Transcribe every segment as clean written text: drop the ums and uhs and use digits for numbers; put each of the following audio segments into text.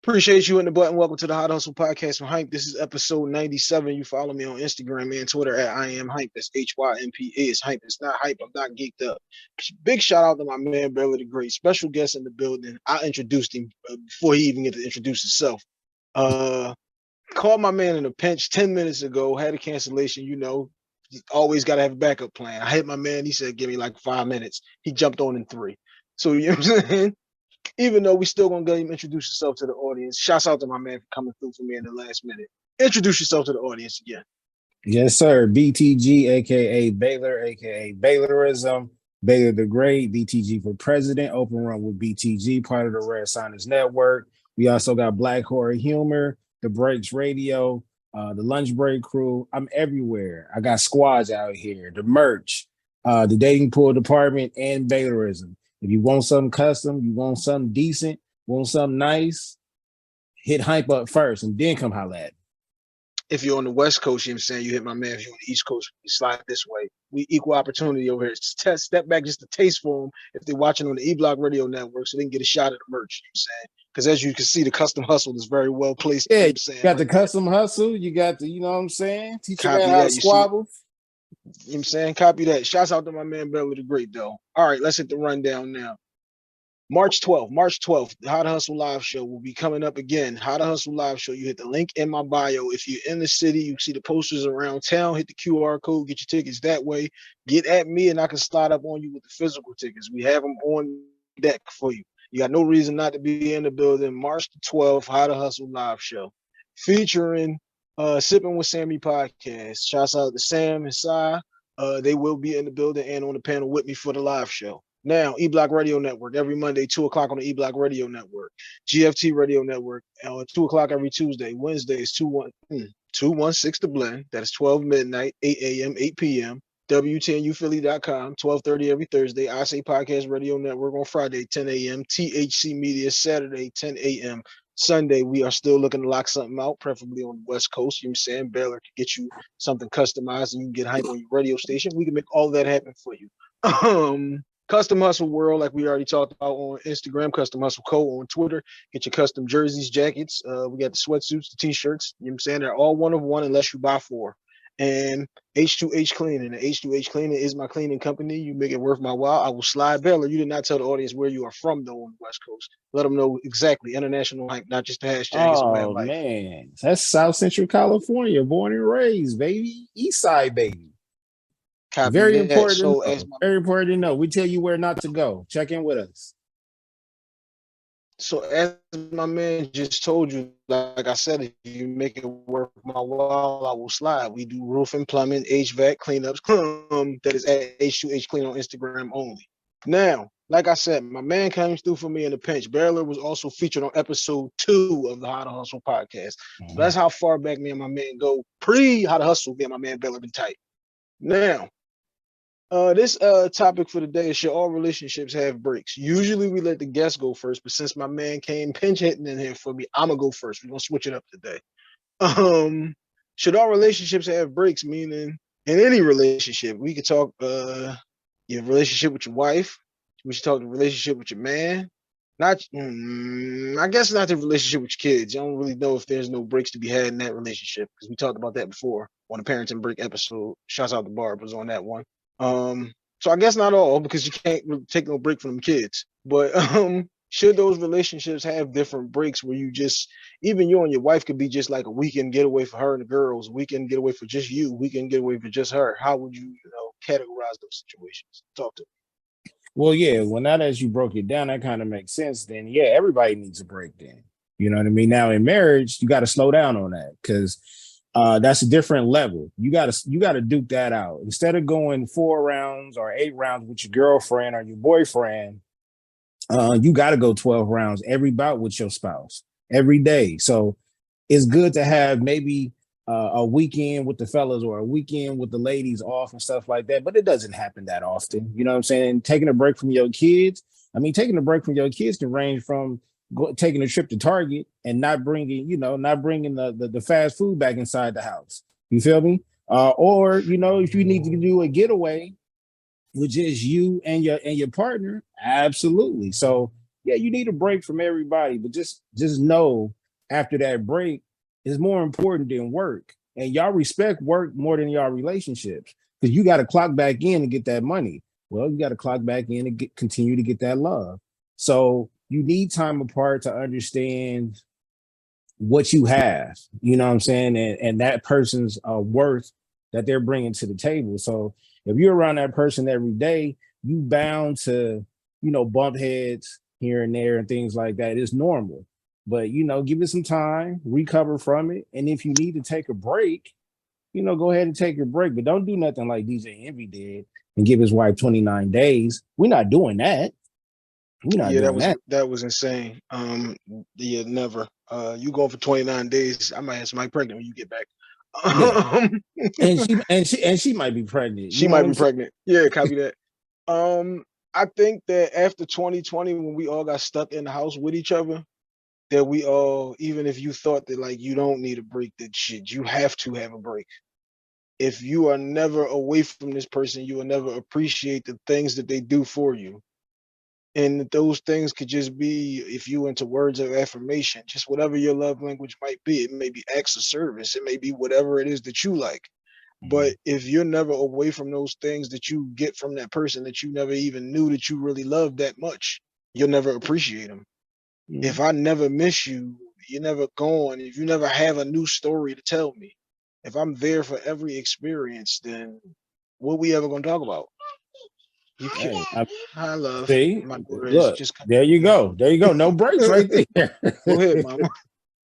Appreciate you in the button. Welcome to the Hot Hustle Podcast from Hype. This is episode 97. You follow me on Instagram and Twitter at I am Hype. That's HYMPA. It's Hype. It's not Hype. I'm not geeked up. Big shout out to my man, Baylor the Great. Special guest in the building. I introduced him before he even get to introduce himself. Called my man in a pinch 10 minutes ago. Had a cancellation, always got to have a backup plan. I hit my man. He said, give me like 5 minutes. He jumped on in 3. So, you know what I'm saying? Even though we still gonna get him introduce yourself to the audience. Shouts out to my man for coming through for me in the last minute. Introduce yourself to the audience again. Yes, sir. BTG, aka Baylor, aka Baylorism, Baylor the Great, BTG for President, Open Run with BTG, part of the Rare Science Network. We also got Black Horror Humor, The Breaks Radio, the Lunch Break Crew. I'm everywhere. I got squads out here, the merch, the dating pool department, and Baylorism. If you want something custom, you want something decent, want something nice, hit Hype up first and then come holla at me. If you're on the West Coast, you know what I'm saying, you hit my man. If you're on the East Coast, you slide this way. We equal opportunity over here. Step back just a taste for them if they're watching on the E-Block Radio Network so they can get a shot at the merch, you know what I'm saying? Because as you can see, the custom hustle is very well placed. Yeah, you know what I'm saying? You got the custom hustle. You got the, you know what I'm saying? Teach Copy you how to that, squabble. You know what I'm saying? Copy that. Shouts out to my man, Baylor the Great, though. All right, let's hit the rundown now. March 12th, the How to Hustle Live Show will be coming up again. How to Hustle Live Show. You hit the link in my bio. If you're in the city, you see the posters around town, hit the QR code, get your tickets that way. Get at me and I can slide up on you with the physical tickets. We have them on deck for you. You got no reason not to be in the building. March the 12th, How to Hustle Live Show. Featuring Sipping with Sammy podcast. Shouts out to Sam and Sai. They will be in the building and on the panel with me for the live show. Now, E-Block Radio Network, every Monday, 2 o'clock on the E-Block Radio Network. GFT Radio Network, 2 o'clock every Tuesday. Wednesday is 216 The Blend. That is 12 midnight, 8 a.m., 8 p.m. WTNUphilly.com, 12:30 every Thursday. I Say Podcast Radio Network on Friday, 10 a.m. THC Media, Saturday, 10 a.m. Sunday, we are still looking to lock something out, preferably on the West Coast. You know what I'm saying? Baylor can get you something customized and you can get hype on your radio station. We can make all that happen for you. Custom Hustle World, like we already talked about on Instagram, Custom Hustle Co. on Twitter. Get your custom jerseys, jackets. We got the sweatsuits, the t-shirts. You know what I'm saying? They're all one of one unless you buy 4. And H2H Cleaning. The H2H Cleaning is my cleaning company. You make it worth my while. I will slide. Baylor, you did not tell the audience where you are from, though, on the West Coast. Let them know exactly. International hype, not just the hashtag. It's a way of life. Man. That's South Central California, born and raised, baby. East Side, baby. Copy very that. important. So very important to know. We tell you where not to go. Check in with us. So as my man just told you, like I said, if you make it worth my while, I will slide. We do roofing, plumbing, HVAC cleanups. That is at H2H Clean on Instagram only. Now, like I said, my man came through for me in a pinch. Baylor was also featured on episode 2 of the How to Hustle podcast. So that's how far back me and my man go. Pre How to Hustle, me and my man Baylor been tight. Now, this topic for the day is, should all relationships have breaks? Usually we let the guests go first, but since my man came pinch hitting in here for me, I'm gonna go first. We're gonna switch it up today. Should all relationships have breaks? Meaning, in any relationship, we could talk your relationship with your wife. We should talk the relationship with your man. I guess not the relationship with your kids. I don't really know if there's no breaks to be had in that relationship because we talked about that before on the Parenting Break episode. Shouts out to Barb was on that one. So I guess not all, because you can't really take no break from them kids. But should those relationships have different breaks where you just, even you and your wife could be just like a weekend getaway for her and the girls, a weekend getaway for just you, weekend getaway for just her? How would you, categorize those situations? Talk to me. Well, yeah. Well, now that you broke it down, that kind of makes sense. Then, yeah, everybody needs a break. Then, you know what I mean. Now in marriage, you got to slow down on that because that's a different level. You gotta duke that out. Instead of going 4 rounds or 8 rounds with your girlfriend or your boyfriend, you gotta go 12 rounds every bout with your spouse every day. So it's good to have maybe a weekend with the fellas or a weekend with the ladies off and stuff like that, but it doesn't happen that often. You know what I'm saying? Taking a break from your kids. I mean, taking a break from your kids can range from taking a trip to Target and not bringing the fast food back inside the house. You feel me? Or if you need to do a getaway with just you and your partner, absolutely. So yeah, you need a break from everybody, but just know after that break is more important than work. And y'all respect work more than y'all relationships because you got to clock back in and get that money. Well, you got to clock back in and continue to get that love. So you need time apart to understand what you have, you know what I'm saying? And that person's worth that they're bringing to the table. So if you're around that person every day, you bound to, bump heads here and there and things like that. It's normal. But, give it some time, recover from it. And if you need to take a break, go ahead and take your break. But don't do nothing like DJ Envy did and give his wife 29 days. We're not doing that. We're not Yeah, doing that. that was insane. Yeah, never. You going for 29 days? I might have somebody pregnant when you get back. Yeah. And she might be pregnant. She You know might what be I'm saying? pregnant. Yeah, copy that. I think that after 2020, when we all got stuck in the house with each other, that we all, even if you thought that like you don't need a break, that shit, you have to have a break. If you are never away from this person, you will never appreciate the things that they do for you. And those things could just be, if you into words of affirmation, just whatever your love language might be. It may be acts of service. It may be whatever it is that you like. But if you're never away from those things that you get from that person that you never even knew that you really loved that much, you'll never appreciate them. Mm-hmm. If I never miss you, you're never gone. If you never have a new story to tell me, if I'm there for every experience, then what we ever gonna talk about? You can't. Hey, I love see, my daughter is look, just there you go. There you go. No breaks right there. Go ahead, mama.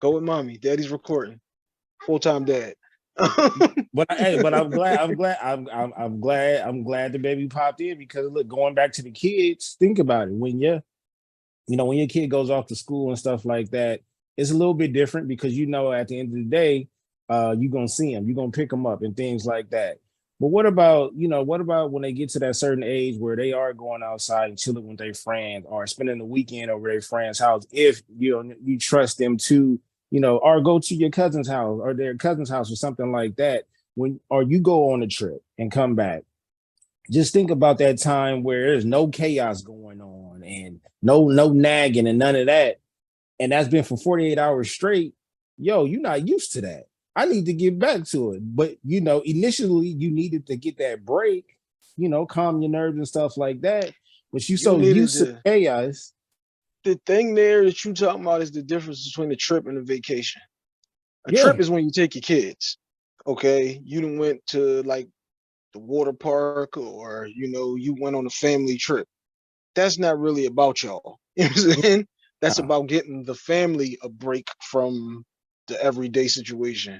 Go with mommy. Daddy's recording. Full-time dad. But I'm glad. I'm glad the baby popped in because look, going back to the kids, think about it. When when your kid goes off to school and stuff like that, it's a little bit different because at the end of the day, you're gonna see them, you're gonna pick them up and things like that. But what about when they get to that certain age where they are going outside and chilling with their friends or spending the weekend over their friend's house? If you trust them to, or go to your cousin's house or their cousin's house or something like that, or you go on a trip and come back, just think about that time where there's no chaos going on and no nagging and none of that. And that's been for 48 hours straight. Yo, you're not used to that. I need to get back to it. But initially you needed to get that break, calm your nerves and stuff like that. But you You so needed used to to. chaos. The thing there that you talking about is the difference between a trip and a vacation. A Yeah. trip is when you take your kids. Okay, you done went to like the water park, or you went on a family trip. That's not really about y'all. You know what I'm saying? That's about getting the family a break from the everyday situation.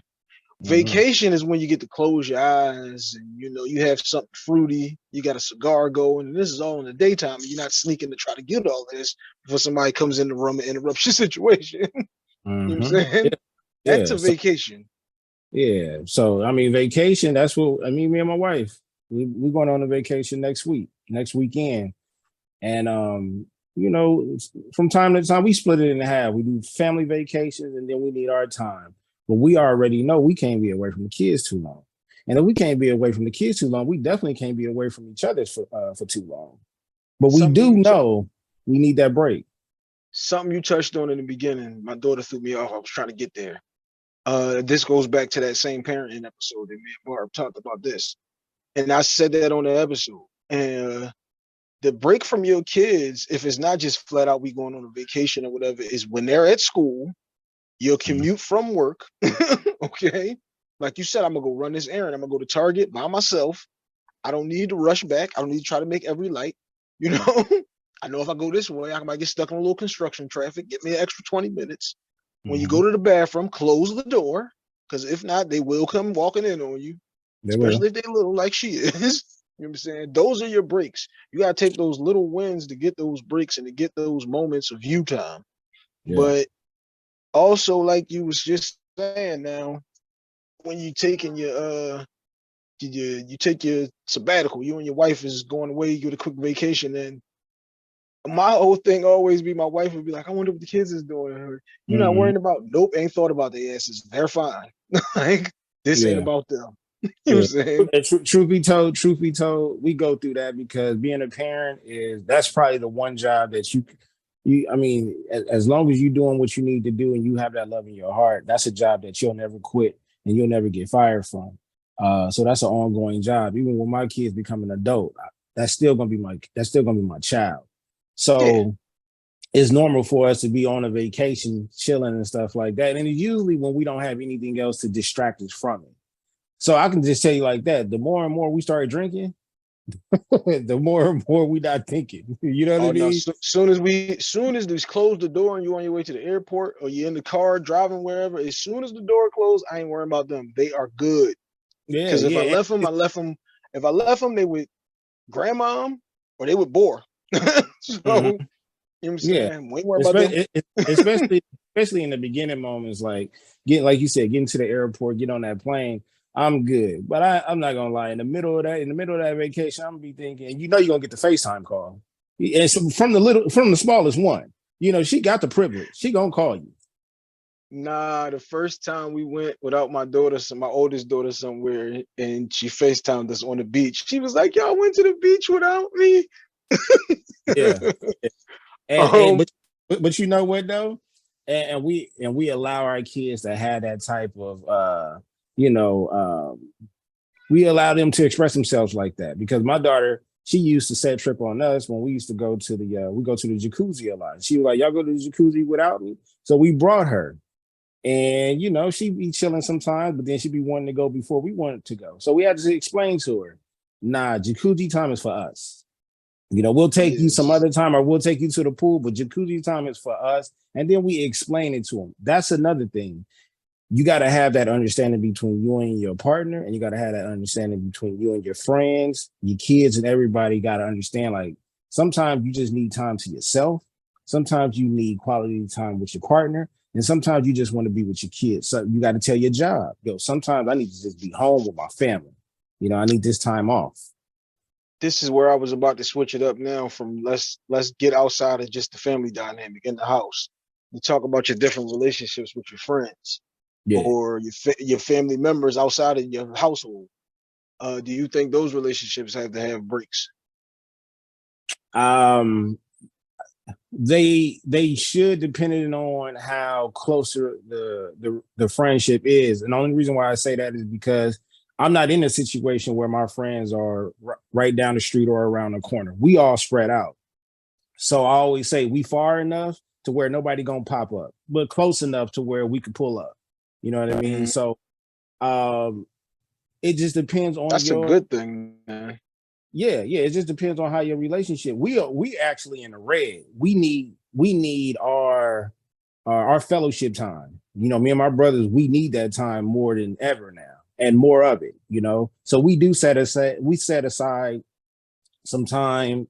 Mm-hmm. Vacation is when you get to close your eyes and you have something fruity, you got a cigar going, and this is all in the daytime, and you're not sneaking to try to get all this before somebody comes in the room and interrupts your situation. You know what I'm Mm-hmm. saying? That's Yeah. a vacation. Yeah. So I mean, vacation. That's what I mean. Me and my wife, we're going on a vacation next weekend, and from time to time we split it in half. We do family vacations, and then we need our time. But we already know we can't be away from the kids too long, and if we can't be away from the kids too long, we definitely can't be away from each other for too long. But we Something do you know we need that break. something you touched on in the beginning. My daughter threw me off. I was trying to get there. This goes back to that same parenting episode that me and Barb talked about this. And I said that on the episode. And the break from your kids, if it's not just flat out we going on a vacation or whatever, is when they're at school, your commute from work. Okay. Like you said, I'm gonna go run this errand. I'm gonna go to Target by myself. I don't need to rush back. I don't need to try to make every light. You know, I know if I go this way, I might get stuck in a little construction traffic, get me an extra 20 minutes. When you Mm-hmm. go to the bathroom, close the door, because if not, they will come walking in on you, They will. especially if they're little like she is. You know what I'm saying? Those are your breaks. You got to take those little wins to get those breaks and to get those moments of you time. Yeah. But also, like you was just saying now, when you taking you take your sabbatical, you and your wife is going away, you get a quick vacation, and my whole thing always be my wife would be like, I wonder what the kids is doing. You're not Mm-hmm. worrying about, nope, ain't thought about their asses. They're fine. Like, this ain't Yeah. about them. You know what I'm Yeah. saying? Truth be told, we go through that because being a parent that's probably the one job that I mean, as long as you're doing what you need to do and you have that love in your heart, that's a job that you'll never quit and you'll never get fired from. So that's an ongoing job. Even when my kids become an adult, that's still gonna be my child. Yeah. So it's normal for us to be on a vacation, chilling and stuff like that. And it's usually when we don't have anything else to distract us from it. So I can just tell you like that. The more and more we start drinking, the more and more we not thinking. You know what I Oh no! mean? Soon as they close the door and you on your way to the airport or you're in the car driving wherever, as soon as the door closed, I ain't worrying about them. They are good. Yeah, Because if I yeah. left them, I left them. If I left them, they would grandma or they would bore. So you know Mhm. what I'm Yeah. saying? We ain't worry about them. Especially in the beginning moments, like like you said, getting to the airport, get on that plane. I'm good. But I'm not gonna lie, in the middle of that vacation, I'm gonna be thinking, you're gonna get the FaceTime call. And so from the smallest one. She got the privilege. She gonna call you. Nah, the first time we went without my daughter, my oldest daughter, somewhere, and she FaceTimed us on the beach. She was like, "Y'all went to the beach without me." Yeah. And um, but you know what though? And we allow our kids to have that type of you know, we allow them to express themselves like that because my daughter, she used to set trip on us when we used to go to the jacuzzi a lot. She was like, "Y'all go to the jacuzzi without me?" So we brought her. And she'd be chilling sometimes, but then she'd be wanting to go before we wanted to go. So we had to explain to her, nah, jacuzzi time is for us. We'll take you some yes, other time or we'll take you to the pool, but jacuzzi time is for us. And then we explain it to them. That's another thing. You got to have that understanding between you and your partner, and you got to have that understanding between you and your friends, your kids, and everybody got to understand like sometimes you just need time to yourself. Sometimes you need quality time with your partner. And sometimes you just want to be with your kids. So you got to tell your job, sometimes I need to just be home with my family. I need this time off. this is where I was about to switch it up now from let's get outside of just the family dynamic in the house. You talk about your different relationships with your friends Yeah. or your family members outside of your household. Do you think those relationships have to have breaks? Um, they should, depending on how closer the friendship is. And the only reason why I say that is because I'm not in a situation where my friends are right down the street or around the corner. We all spread out. So I always say we far enough to where nobody gonna pop up, but close enough to where we could pull up. You know what I mean? Mhm. So um it just depends on That's a your good thing, man. yeah, it just depends on how your relationship. We actually in the red. We need our fellowship time. Me and my brothers, we need that time more than ever now, and more of it. So we set aside some time,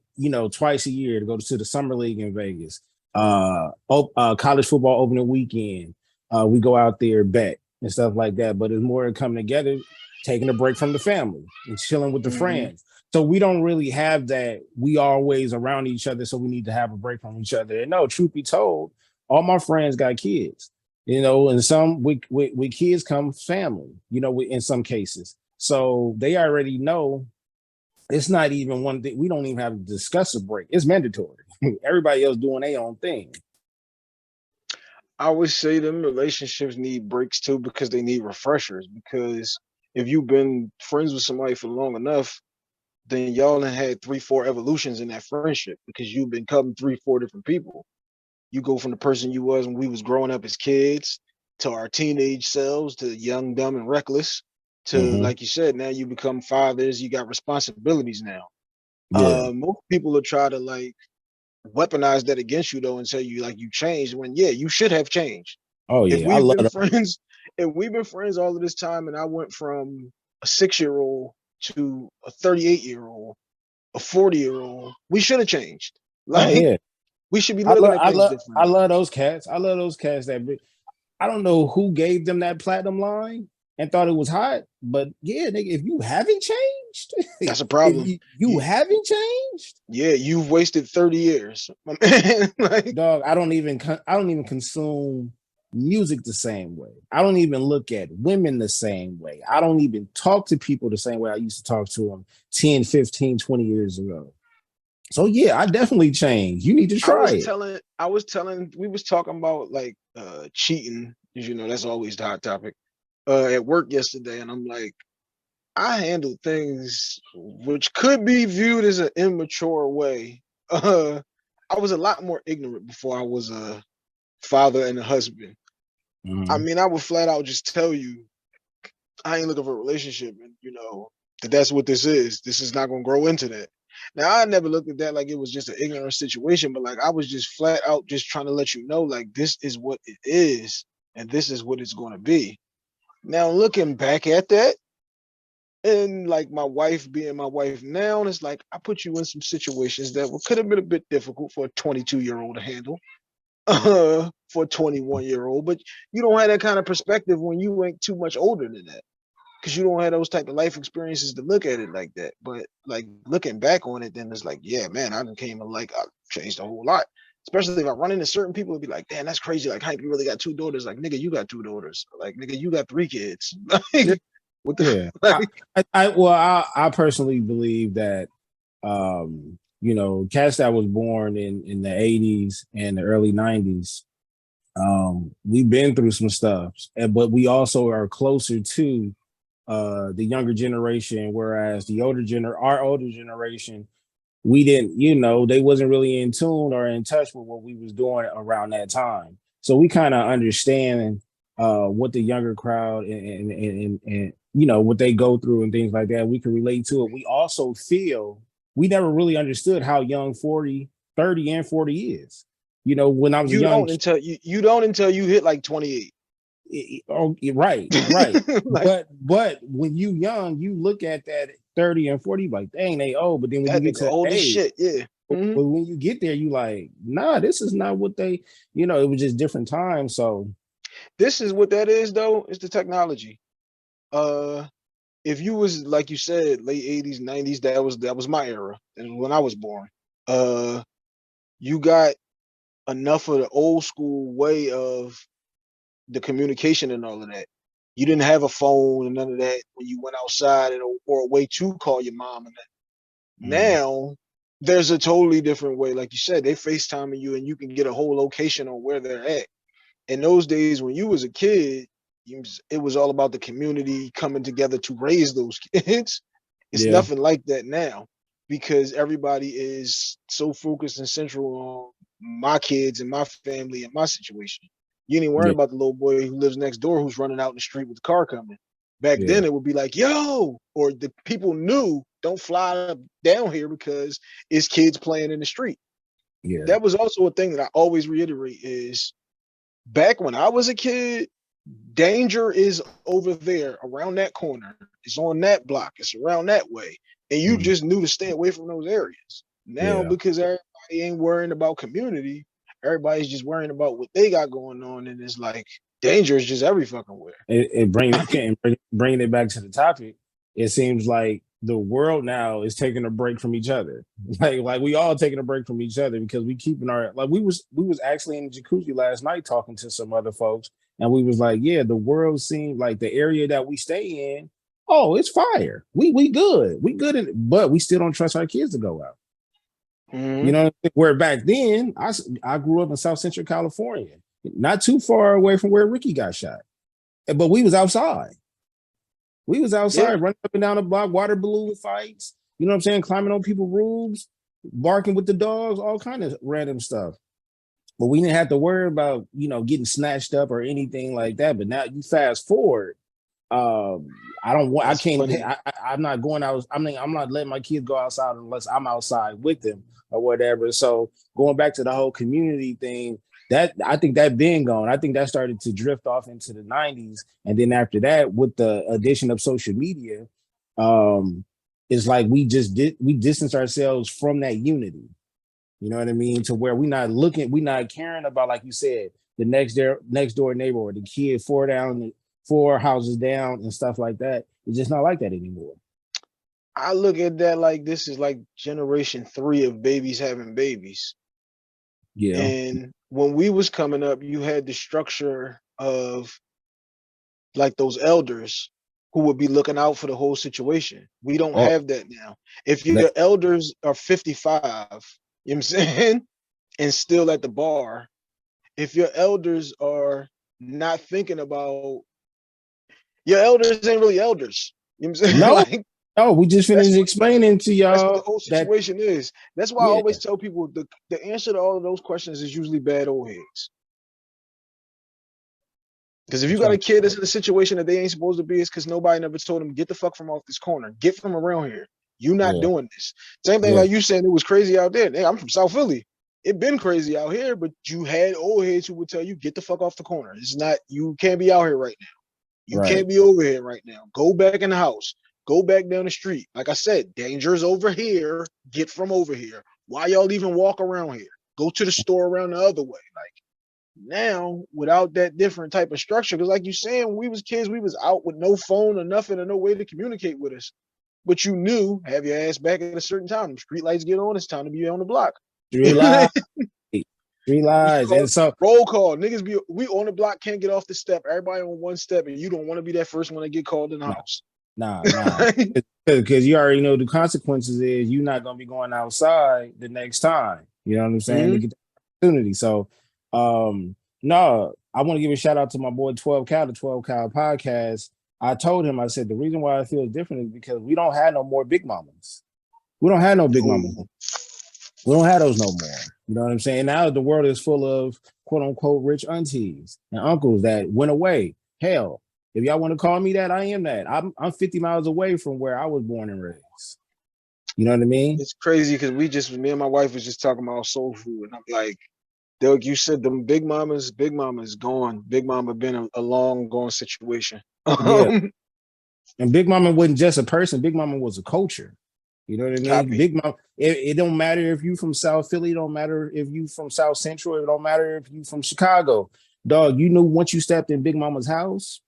twice a year to go to the summer league in Vegas. College football opening weekend. We go out there, bet and stuff like that. But it's more coming together, taking a break from the family and chilling with the Hmm. friends. So we don't really have that. We always around each other, so we need to have a break from each other. And no, truth be told, all my friends got kids. And some with kids comes family. In some cases, so they already know it's not even one thing. We don't even have to discuss a break. It's mandatory. Everybody else doing their own thing. I would say them relationships need breaks too because they need refreshers. Because if you've been friends with somebody for long enough, then y'all done had 3, 4 evolutions in that friendship because you've become 3, 4 different people. You go from the person you was when we was growing up as kids to our teenage selves to young, dumb, and reckless to Mm-hmm. like you said, now you become fathers, you got responsibilities now. Yeah. Most people will try to like weaponize that against you though and tell you like you changed when yeah, you should have changed. Oh If yeah. I we've love been that. friends, if we've been friends all of this time and I went from a 6 year old to a 38-year-old, a 40-year-old, we should have changed. Oh Like yeah. we should be I looking love. at I things love. I differently. love those cats. I love those cats that I don't know who gave them that platinum line and thought it was hot, but yeah, nigga, if you haven't changed, That's a if problem. you You, haven't changed, yeah, you've wasted 30 years. My man. Like dog, I don't even consume music the same way. I don't even look at women the same way. I don't even talk to people the same way I used to talk to them 10, 15, 20 years ago. So yeah, I definitely changed. You need to try it. We was talking about like cheating, because that's always the hot topic. At work yesterday, and I'm like, I handle things which could be viewed as an immature way. I was a lot more ignorant before I was a father and a husband. I Mhm. mean, I would flat out just tell you, I ain't looking for a relationship, and that's what this is. This is not gonna grow into that. Now, I never looked at that like it was just an ignorant situation, but like I was just flat out just trying to let you know, like this is what it is, and this is what it's gonna be. Now, looking back at that, and like my wife being my wife now, it's like I put you in some situations that could have been a bit difficult for a 22-year-old to handle, for a 21-year-old, but you don't have that kind of perspective when you ain't too much older than that, because you don't have those type of life experiences to look at it like that. But like looking back on it, then it's like, yeah, man, I came and like I changed a whole lot. Especially if I run into certain people, it'd be like, damn, that's crazy. Like, Hype, you really got two daughters. Like, nigga, you got two daughters. Like, nigga, you got three kids. Yeah. Like, what the Yeah. like? I personally believe that cats that was born in the 80s and the early 90s, we've been through some stuff, but we also are closer to the younger generation, whereas our older generation, we didn't, they wasn't really in tune or in touch with what we was doing around that time. So we kind of understand what the younger crowd and what they go through and things like that. We can relate to it. We also feel we never really understood how young 40, 30, and 40 is. When I was a You young don't kid, until you hit like 28. right, right. Like But when you young, you look at that 30 and 40, like, dang, they old. But then when you that get nigga to that old as age, shit. Yeah. but when you get there, you like, nah, this is not what they, it was just different times. So This is what that is though. It's the technology. Uh, if you was like you said, late 80s, 90s, that was my era. And when I was born. Uh, you got enough of the old school way of the communication and all of that. You didn't have a phone and none of that when you went outside, or a way to call your mom and that. mm, Now there's a totally different way. Like you said, they FaceTiming you and you can get a whole location on where they're at. In those days when you was a kid, it was all about the community coming together to raise those kids. It's yeah, nothing like that now, because everybody is so focused and central on my kids and my family and my situation. You ain't worrying yeah, about the little boy who lives next door who's running out in the street with the car coming. Back yeah, then, it would be like, yo, or the people knew, don't fly down here because it's kids playing in the street. yeah, That was also a thing that I always reiterate is, back when I was a kid, danger is over there around that corner. It's on that block. It's around that way. And you mm, just knew to stay away from those areas. Now, yeah. because everybody ain't worrying about community, everybody's just worrying about what they got going on. And it's like danger is just every fucking where. It bringing it back to the topic. It seems like the world now is taking a break from each other. Like we all taking a break from each other because we keeping our like we was actually in the jacuzzi last night talking to some other folks, and we was like, yeah, the world seemed like the area that we stay in. Oh, it's fire. We good in it, but we still don't trust our kids to go out. Mm-hmm. Where back then I grew up in South Central California, not too far away from where Ricky got shot, but we was outside. We was Yeah. outside running up and down the block, water balloon fights. You know what I'm saying? Climbing on people's roofs, barking with the dogs, all kind of random stuff. But we didn't have to worry about getting snatched up or anything like that. But now you fast forward, I don't want. I That's can't. funny. I'm not going out. I'm not letting my kids go outside unless I'm outside with them or whatever. So going back to the whole community thing, that I think that been gone. I think that started to drift off into the '90s, and then after that, with the addition of social media, um, it's like we distance ourselves from that unity. You know what I mean? To where we not caring about, like you said, the next door neighbor or the kid four houses down and stuff like that. It's just not like that anymore. I look at that like this is like generation three of babies having babies. Yeah. And when we was coming up, you had the structure of like those elders. who would be looking out for the whole situation. We don't Oh, have that now. If that, your elders are 55, you know what I'm saying, and still at the bar, if your elders are not thinking about your elders ain't really elders. You know what I'm saying? no, Like no, we just that's finished what explaining to that's what the y'all whole that, situation is. That's why I yeah, always tell people the answer to all of those questions is usually bad old heads. Because if you that's got a right. kid that's in a situation that they ain't supposed to be, it's because nobody never told them, get the fuck from off this corner. Get from around here. You not Yeah, doing this. Same thing yeah, like you saying it was crazy out there. Hey, I'm from South Philly. It been crazy out here, but you had old heads who would tell you, get the fuck off the corner. It's not, you can't be out here right now. You right. can't be over here right now. Go back in the house. Go back down the street. Like I said, danger's over here. Get from over here. Why y'all even walk around here? Go to the store around the other way. Like now, without that different type of structure, because like you saying, when we was kids, we was out with no phone or nothing or no way to communicate with us. But you knew, have your ass back at a certain time. Street lights get on, it's time to be on the block. Three lies, three lies, Call, and so roll call. Niggas be we on the block, can't get off the step. Everybody on one step, and you don't want to be that first one to get called in the nah, house. nah, because you already know the consequences is you're not gonna be going outside the next time. You know what I'm saying? To Mhm. get the opportunity. So, no, I want to give a shout out to my boy 12 Cal, the 12 Cal podcast. I told him, I said the reason why I feel different is because we don't have no more big mamas. We don't have no big mamas. No. We don't have those no more. You know what I'm saying? Now the world is full of quote unquote rich aunties and uncles that went away. Hell, if y'all want to call me that, I am that. I'm 50 miles away from where I was born and raised. You know what I mean? It's crazy because me and my wife was just talking about soul food, and I'm like, Doug, you said them big mama's gone. Big mama been a long gone situation. Yeah. And Big Mama wasn't just a person. Big Mama was a culture. You know what I mean? Copy. Big Mama. It don't matter if you from South Philly. It don't matter if you from South Central. It don't matter if you from Chicago. Dog, you knew once you stepped in Big Mama's house,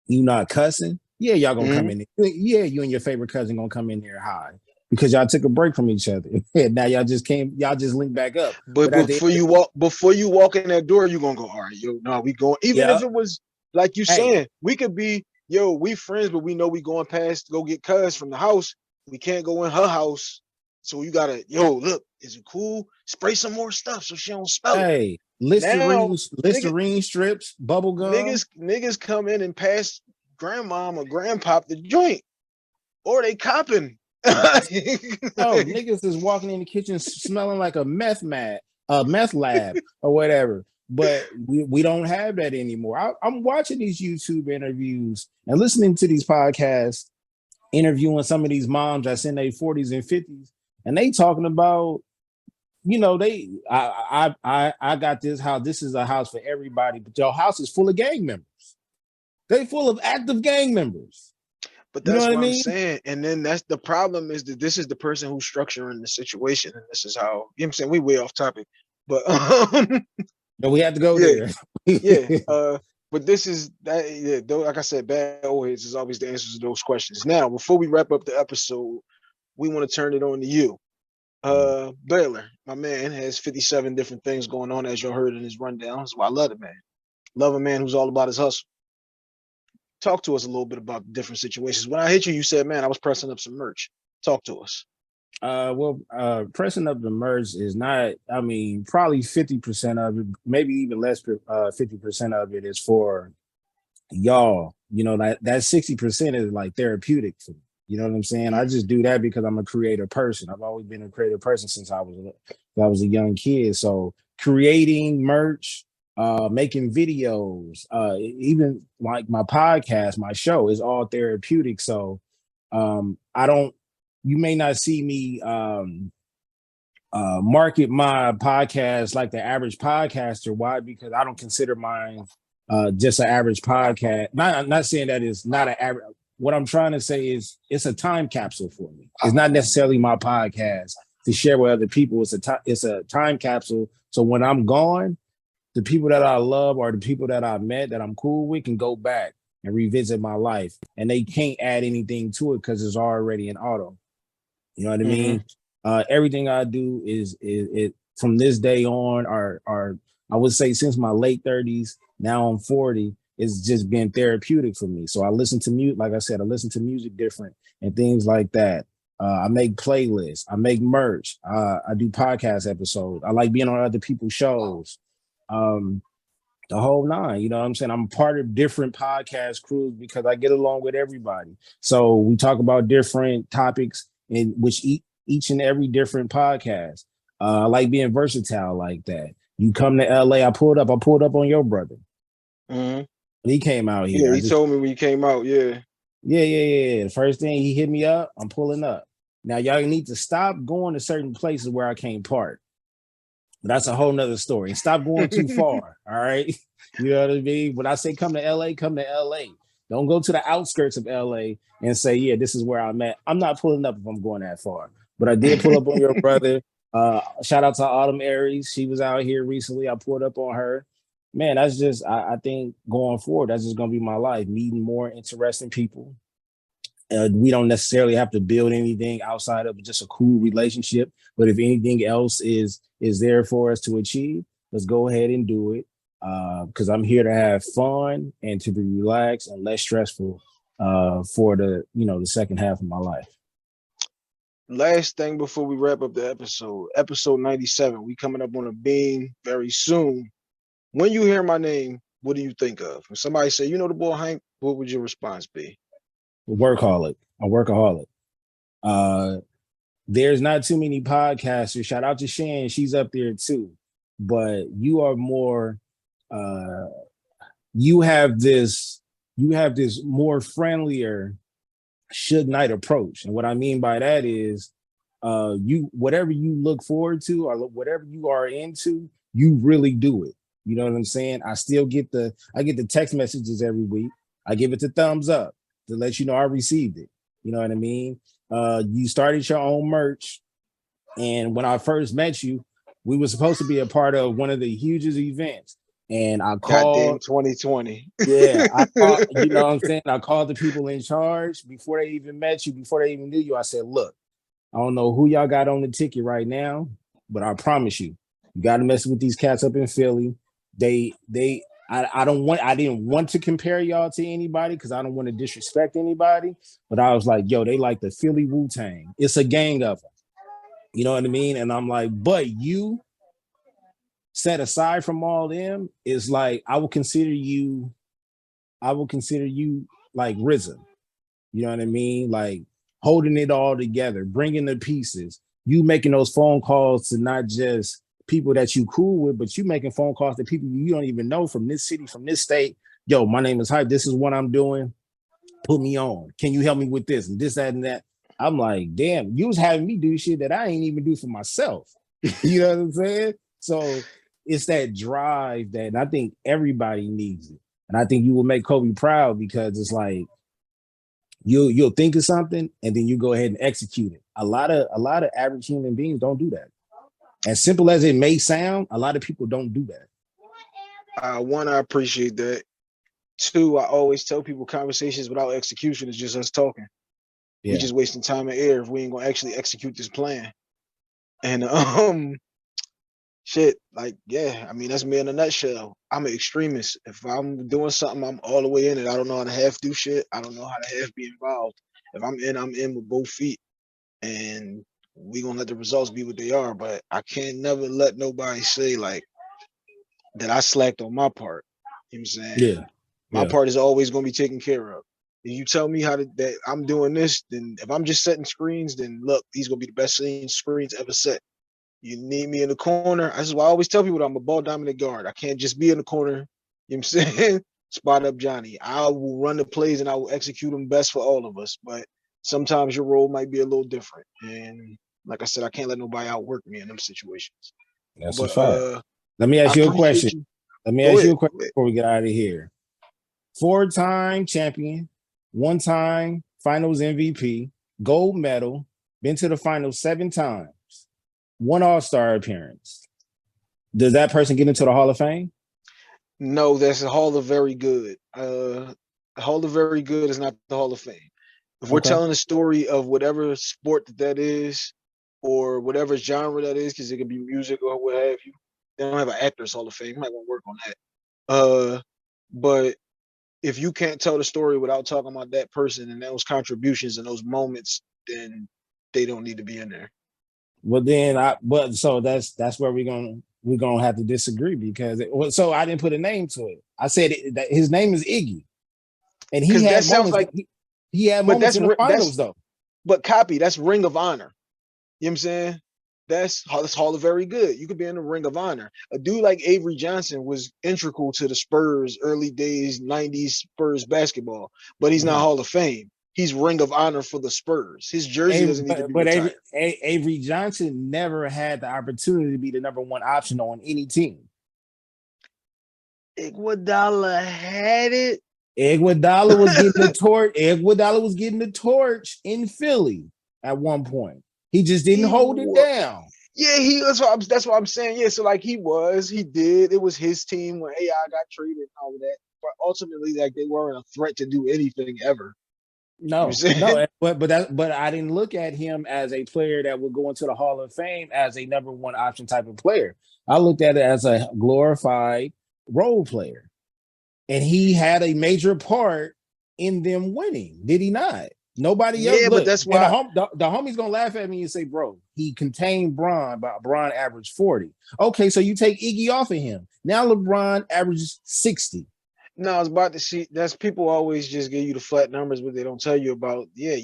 you not cussing. Yeah, y'all gonna come Mhm. in there. Yeah, you and your favorite cousin gonna come in there high because y'all took a break from each other. And now y'all just linked back up. But But at the end of before you walk in that door, you gonna go, all right, yo, no, we going. Even yeah, if it was like you hey, saying, we could be, yo, we friends, but we know we going past to go get cuz from the house. We can't go in her house. So you gotta, yo, look, is it cool? Spray some more stuff so she don't smell it. hey, Now, nigga, Listerine strips, bubble gum. niggas come in and pass grandmom or grandpop the joint, or they copping. No, niggas is walking in the kitchen smelling like a meth lab or whatever. But we don't have that anymore. I'm watching these YouTube interviews and listening to these podcasts, interviewing some of these moms that's in their 40s and 50s, and they talking about, you know, I got this house. This is a house for everybody, but your house is full of gang members. They full of active gang members. But You know that's what I what I'm mean? saying. And then that's the problem is that this is the person who's structuring the situation. And this is how, you know what I'm saying? We way off topic. But But we have to go yeah, there. yeah. But this is that yeah, though, like I said, bad old heads is always the answers to those questions. Now, before we wrap up the episode, we want to turn it on to you. Baylor, my man, has 57 different things going on, as you heard in his rundown. That's why I love it, man. Love a man who's all about his hustle. Talk to us a little bit about the different situations. When I hit you, you said, man, I was pressing up some merch. Talk to us. Pressing up the merge is not, I mean, probably 50% of it, maybe even less, 50% of it is for y'all. You know, that 60% is like therapeutic for me. You know what I'm saying? I just do that because I'm a creative person. I've always been a creative person since I was a young kid. So creating merch, making videos, even like my podcast, my show is all therapeutic. So I don't, you may not see me market my podcast like the average podcaster. Why? Because I don't consider mine just an average podcast. Not saying that it's not an average. What I'm trying to say is it's a time capsule for me. It's not necessarily my podcast to share with other people. It's a time capsule. So when I'm gone, the people that I love or the people that I met that I'm cool with can go back and revisit my life, and they can't add anything to it because it's already in auto. You know what I Mm-hmm. mean? Everything I do is it from this day on, or I would say since my late 30s. Now I'm 40. it's just been therapeutic for me. So I listen to music, like I said, I listen to music different and things like that. I make playlists, I make merch, I do podcast episodes. I like being on other people's shows. Um, the whole nine, you know what I'm saying? I'm part of different podcast crews because I get along with everybody. So we talk about different topics in which each and every different podcast. I like being versatile like that. You come to LA, I pulled up on your brother. Mhm. He came out Yeah, here. he told me when you came out. Yeah. Yeah. The first thing he hit me up, I'm pulling up. Now y'all need to stop going to certain places where I can't park. But that's a whole nother story. And stop going too far. All right. You know what I mean? When I say come to LA, come to LA. Don't go to the outskirts of LA and say, yeah, this is where I'm at. I'm not pulling up if I'm going that far. But I did pull up on your brother. Shout out to Autumn Aries. She was out here recently. I pulled up on her. Man, that's just, I think going forward, that's just going to be my life, meeting more interesting people. We don't necessarily have to build anything outside of just a cool relationship. But if anything else is there for us to achieve, let's go ahead and do it. Because I'm here to have fun and to be relaxed and less stressful for the second half of my life. Last thing before we wrap up the episode 97. We coming up on a beam very soon. When you hear my name, what do you think of? When somebody say, you know the boy Hank, what would your response be? A workaholic. There's not too many podcasters. Shout out to Shan, she's up there too. But you are more. You have this more friendlier Suge Knight approach, and what I mean by that is, you whatever you look forward to or whatever you are into, you really do it. You know what I'm saying? I get the text messages every week. I give it the thumbs up to let you know I received it. You know what I mean? You started your own merch, and when I first met you, we were supposed to be a part of one of the hugest events. And I Goddamn called, 2020. yeah, I called, you know what I'm saying? I called the people in charge before they even met you, before they even knew you. I said, look, I don't know who y'all got on the ticket right now, but I promise you, you got to mess with these cats up in Philly. I didn't want to compare y'all to anybody because I don't want to disrespect anybody, but I was like, yo, they like the Philly Wu-Tang. It's a gang of them. You know what I mean? And I'm like, but you set aside from all them is like, I will consider you like RZA. You know what I mean? Like holding it all together, bringing the pieces. You making those phone calls to not just people that you cool with, but you making phone calls to people you don't even know from this city, from this state. Yo, my name is Hype. This is what I'm doing. Put me on. Can you help me with this and this, that, and that? I'm like, damn, you was having me do shit that I ain't even do for myself. You know what I'm saying? So it's that drive that I think everybody needs it. And I think you will make Kobe proud because it's like you'll think of something and then you go ahead and execute it. A lot of average human beings don't do that. As simple as it may sound, a lot of people don't do that. One, I appreciate that. Two, I always tell people conversations without execution is just us talking. Yeah. We just wasting time and air if we ain't gonna actually execute this plan. And shit, like, yeah, I mean that's me in a nutshell. I'm an extremist. If I'm doing something, I'm all the way in it. I don't know how to half do shit. I don't know how to half be involved. If I'm in with both feet. And we gonna let the results be what they are. But I can't never let nobody say like that I slacked on my part. You know what I'm saying? Yeah. My part is always gonna be taken care of. If you tell me that I'm doing this, then if I'm just setting screens, then look, these gonna be the best screens ever set. You need me in the corner. This is why I always tell people that I'm a ball dominant guard. I can't just be in the corner. You know what I'm saying? Spot up Johnny. I will run the plays and I will execute them best for all of us. But sometimes your role might be a little different. And like I said, I can't let nobody outwork me in them situations. That's a But fact. Let me I ask you a question. appreciate you. Let me Go ask you ahead. a question before we get out of here. 4-time champion, 1-time finals MVP, gold medal, been to the finals 7 times, 1 All-Star appearance. Does that person get into the Hall of Fame? No, that's a Hall of Very Good. Hall of Very Good is not the Hall of Fame. If we're telling a story of whatever sport that is, or whatever genre that is, because it could be music or what have you, they don't have an Actors Hall of Fame. You might want to work on that. But if you can't tell the story without talking about that person and those contributions and those moments, then they don't need to be in there. Well, then so that's where we're gonna have to disagree because so I didn't put a name to it. I said that his name is Iggy, and he Because that had sounds moments. like, He had but moments in the finals though. but copy, that's Ring of Honor. You know what I'm saying? That's Hall of Very Good. You could be in the Ring of Honor. A dude like Avery Johnson was integral to the Spurs early days, 90s Spurs basketball, but he's not Hall of Fame. He's Ring of Honor for the Spurs. His jersey doesn't need to be retired. Avery Johnson never had the opportunity to be the number one option on any team. Iguodala had it. Iguodala was getting the torch. Iguodala was getting the torch in Philly at one point. He just didn't hold it down. Yeah, that's what I'm saying. Yeah, so like he did. It was his team when AI got traded and all of that. But ultimately, like they weren't a threat to do anything ever. No, but I didn't look at him as a player that would go into the Hall of Fame as a number one option type of player. I looked at it as a glorified role player. And he had a major part in them winning, did he not? Nobody else. Look, but that's why the homie's gonna laugh at me and say, "Bro, he contained Bron, but Bron averaged 40." Okay, so you take Iggy off of him. Now LeBron averages 60. No, I was about to see. That's people always just give you the flat numbers, but they don't tell you about. Yeah,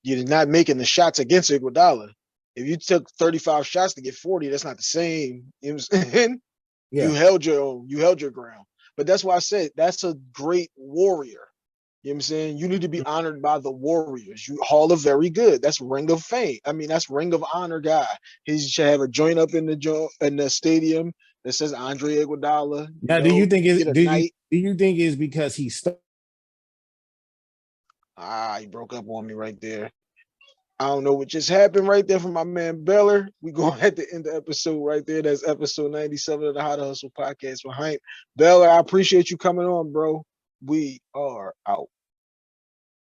you're not making the shots against Iguodala. If you took 35 shots to get 40, that's not the same. You know what I'm saying? Yeah. You held your own. You held your ground. But that's why I said that's a great warrior. You know what I'm saying? You need to be honored by the Warriors. You Hall of Very Good. That's Ring of Fame. I mean, that's Ring of Honor guy. He should have a joint up in the stadium that says Andre Iguodala. Now, do you think it's because he he broke up on me right there. I don't know what just happened right there from my man Baylor. We going at the end of the episode right there. That's episode 97 of the How to Hustle podcast with Hype. Baylor, I appreciate you coming on, bro. We are out.